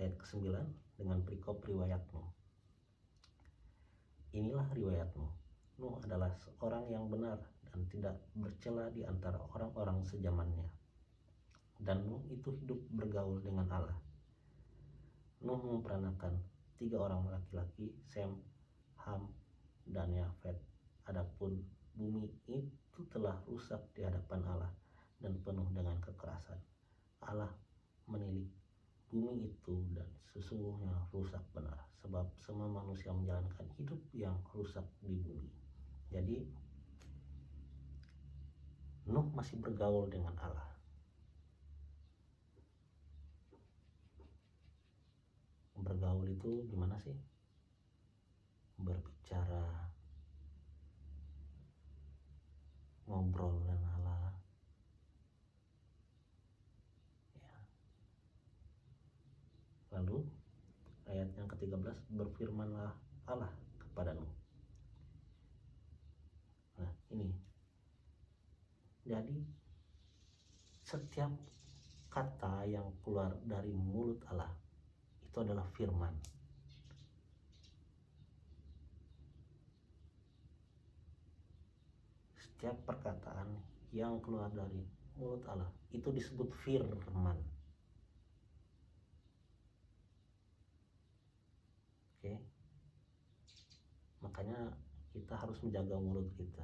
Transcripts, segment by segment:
ayat ke-9 dengan perikop riwayatmu. Inilah riwayatmu. Nuh adalah seorang yang benar dan tidak bercela di antara orang-orang sezamannya. Dan Nuh itu hidup bergaul dengan Allah. Nuh memperanakan 3 orang laki-laki, Sem, Ham, dan Yafet. Adapun bumi itu telah rusak di hadapan Allah dan penuh dengan kekerasan. Allah menilik bumi itu dan sesungguhnya rusak benar, sebab semua manusia menjalankan hidup yang rusak di bumi. Jadi Nuh masih bergaul dengan Allah. Bergaul itu gimana sih? Berbicara, ngobrol dengan Allah. Ya. Lalu ayat yang ke-13, berfirmanlah Allah kepada Nuh. Nah ini, jadi setiap kata yang keluar dari mulut Allah itu adalah firman. Setiap perkataan yang keluar dari mulut Allah itu disebut firman. Oke. Makanya kita harus menjaga mulut kita.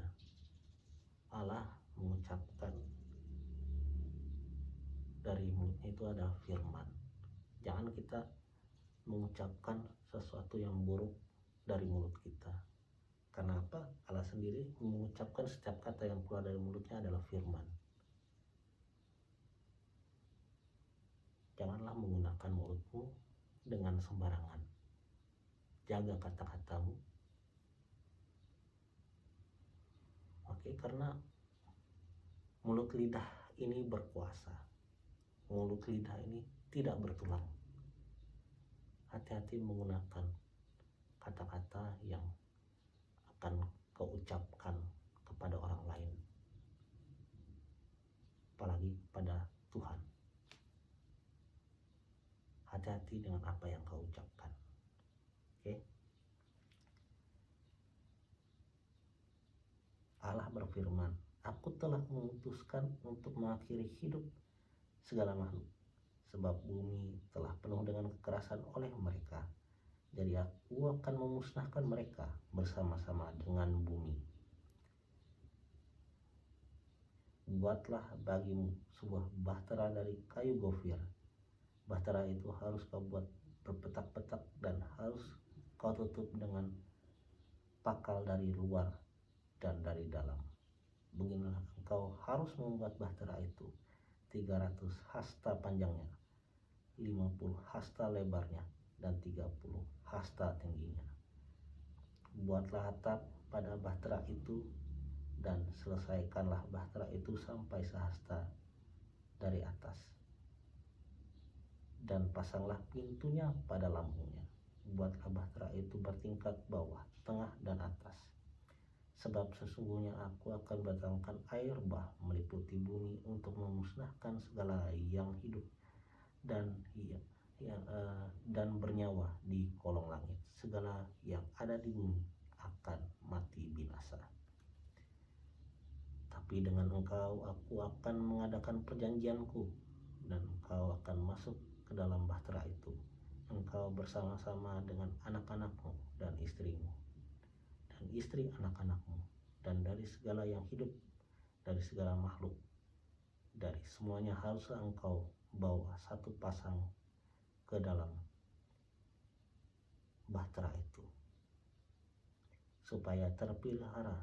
Allah mengucapkan dari mulutnya itu adalah firman. Jangan kita mengucapkan sesuatu yang buruk dari mulut kita. Karena apa? Allah sendiri mengucapkan setiap kata yang keluar dari mulutnya adalah firman. Janganlah menggunakan mulutmu dengan sembarangan. Jaga kata-katamu. Oke, karena mulut lidah ini berkuasa. Mulut lidah ini tidak bertulang. Hati-hati menggunakan kata-kata yang akan kau ucapkan kepada orang lain, apalagi pada Tuhan. Hati-hati dengan apa yang kau ucapkan. Oke. Allah berfirman, aku telah memutuskan untuk mengakhiri hidup segala makhluk, sebab bumi telah penuh dengan kekerasan oleh mereka. Jadi aku akan memusnahkan mereka bersama-sama dengan bumi. Buatlah bagimu sebuah bahtera dari kayu gofir. Bahtera itu harus kau buat berpetak-petak dan harus kau tutup dengan pakal dari luar dan dari dalam. Beginilah engkau harus membuat bahtera itu, 300 hasta panjangnya, 50 hasta lebarnya, dan 30 hasta tingginya. Buatlah atap pada bahtera itu dan selesaikanlah bahtera itu sampai sehasta dari atas. Dan pasanglah pintunya pada lambungnya. Buatlah bahtera itu bertingkat bawah, tengah, dan atas. Sebab sesungguhnya aku akan datangkan air bah meliputi bumi untuk memusnahkan segala yang hidup dan dan bernyawa di kolong langit. Segala yang ada di bumi akan mati binasa. Tapi dengan engkau aku akan mengadakan perjanjianku, dan engkau akan masuk ke dalam bahtera itu, engkau bersama-sama dengan anak-anakmu dan istrimu, dan istri anak-anakmu, dan dari segala yang hidup, dari segala makhluk, dari semuanya harus engkau bawa satu pasang ke dalam bahtera itu, supaya terpelihara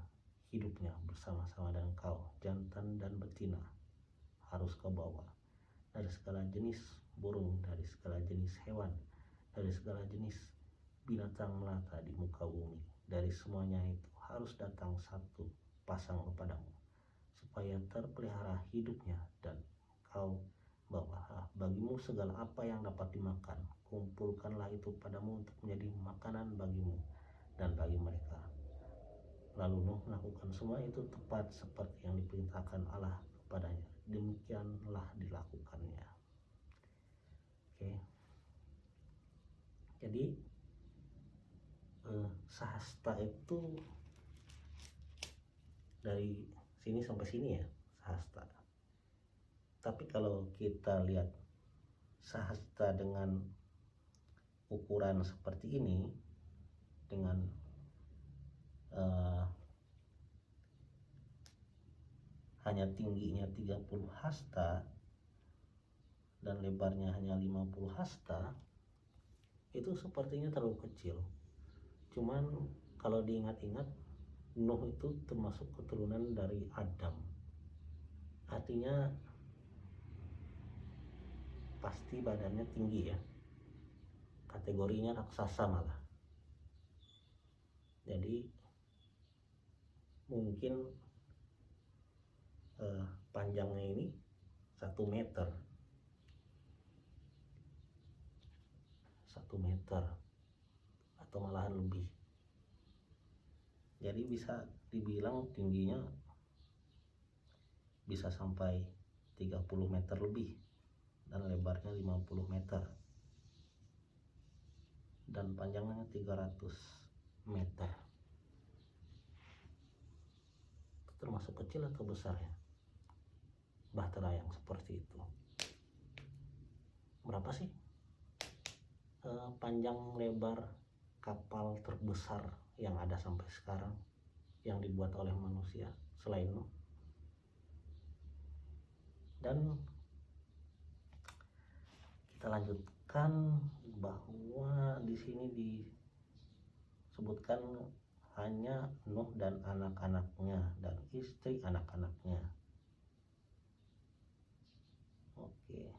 hidupnya bersama-sama dengan kau. Jantan dan betina harus kau bawa, dari segala jenis burung, dari segala jenis hewan, dari segala jenis binatang melata di muka bumi. Dari semuanya itu harus datang satu pasang kepadamu, supaya terpelihara hidupnya, dan kau bawalah bagimu segala apa yang dapat dimakan. Kumpulkanlah itu padamu untuk menjadi makanan bagimu dan bagi mereka. Lalu Nuh melakukan semua itu tepat seperti yang diperintahkan Allah kepadanya. Demikianlah dilakukannya. Oke. Jadi sahasta itu dari sini sampai sini ya, sahasta. Tapi kalau kita lihat sahasta dengan ukuran seperti ini, dengan hanya tingginya 30 hasta dan lebarnya hanya 50 hasta, itu sepertinya terlalu kecil. Cuman kalau diingat-ingat, Nuh itu termasuk keturunan dari Adam. Artinya pasti badannya tinggi ya. Kategorinya raksasa malah. Jadi mungkin panjangnya ini 1 meter. 1 meter atau malahan lebih. Jadi bisa dibilang tingginya bisa sampai 30 meter lebih dan lebarnya 50 meter dan panjangnya 300 meter. Itu termasuk kecil atau besar ya bahtera yang seperti itu? Berapa sih panjang lebar kapal terbesar yang ada sampai sekarang yang dibuat oleh manusia selain Nuh? Dan kita lanjutkan bahwa di sini disebutkan hanya Nuh dan anak-anaknya dan istri anak-anaknya. Oke.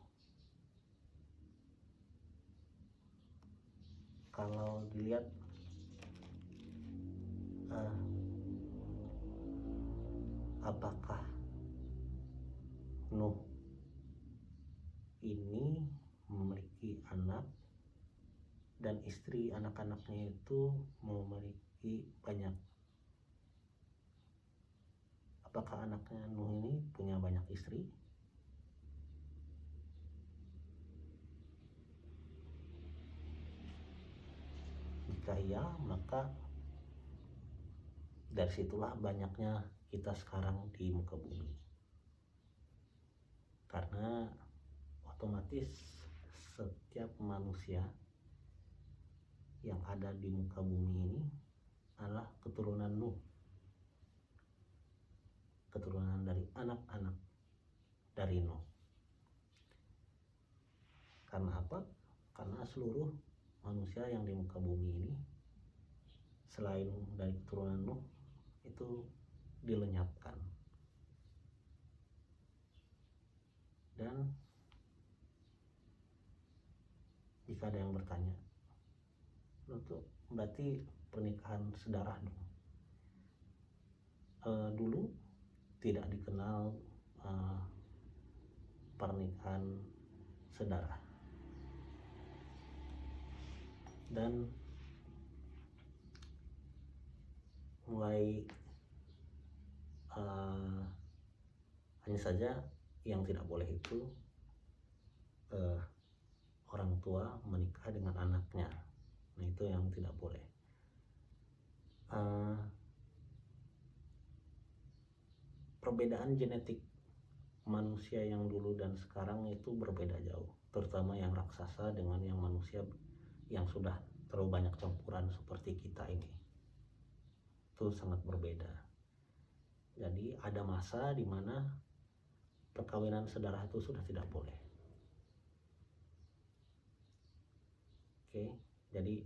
Kalau dilihat apakah Nuh ini memiliki anak dan istri anak-anaknya itu memiliki banyak? Apakah anaknya Nuh ini punya banyak istri? Jika iya, maka dari situlah banyaknya kita sekarang di muka bumi. Karena otomatis setiap manusia yang ada di muka bumi ini adalah keturunan Nuh, keturunan dari anak-anak dari Nuh. Karena apa? Karena seluruh manusia yang di muka bumi ini selain dari keturunan Nuh itu dilenyapkan. Dan jika ada yang bertanya, itu berarti pernikahan sedarah dong? Dulu tidak dikenal pernikahan sedarah, dan mulai hanya saja yang tidak boleh itu orang tua menikah dengan anaknya. Nah, itu yang tidak boleh. Perbedaan genetik manusia yang dulu dan sekarang itu berbeda jauh, terutama yang raksasa dengan yang manusia yang sudah terlalu banyak campuran seperti kita ini. Itu sangat berbeda. Jadi ada masa di mana perkawinan sedarah itu sudah tidak boleh. Oke, jadi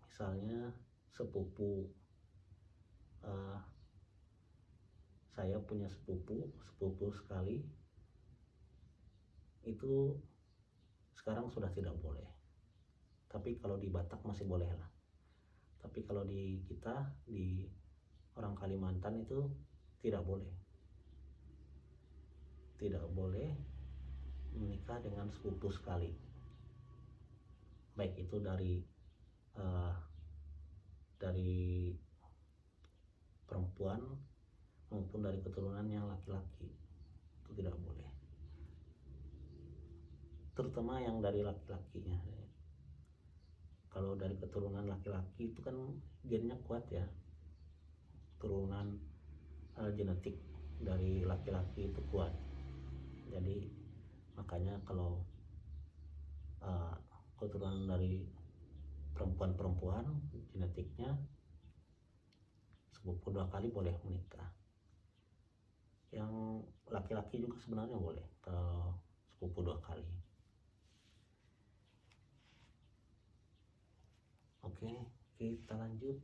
misalnya sepupu, saya punya sepupu sekali, itu sekarang sudah tidak boleh. Tapi kalau di Batak masih boleh lah. Tapi kalau di kita, di orang Kalimantan itu tidak boleh. Tidak boleh menikah dengan sepupu sekali. Baik itu dari perempuan maupun dari keturunan yang laki-laki, itu tidak boleh. Terutama yang dari laki-lakinya. Kalau dari keturunan laki-laki itu kan gennya kuat ya, turunan genetik dari laki-laki itu kuat. Jadi makanya kalau keturunan dari perempuan-perempuan genetiknya sepupu 2 kali boleh menikah. Yang laki-laki juga sebenarnya boleh kalau sepupu 2 kali. Oke, kita lanjut.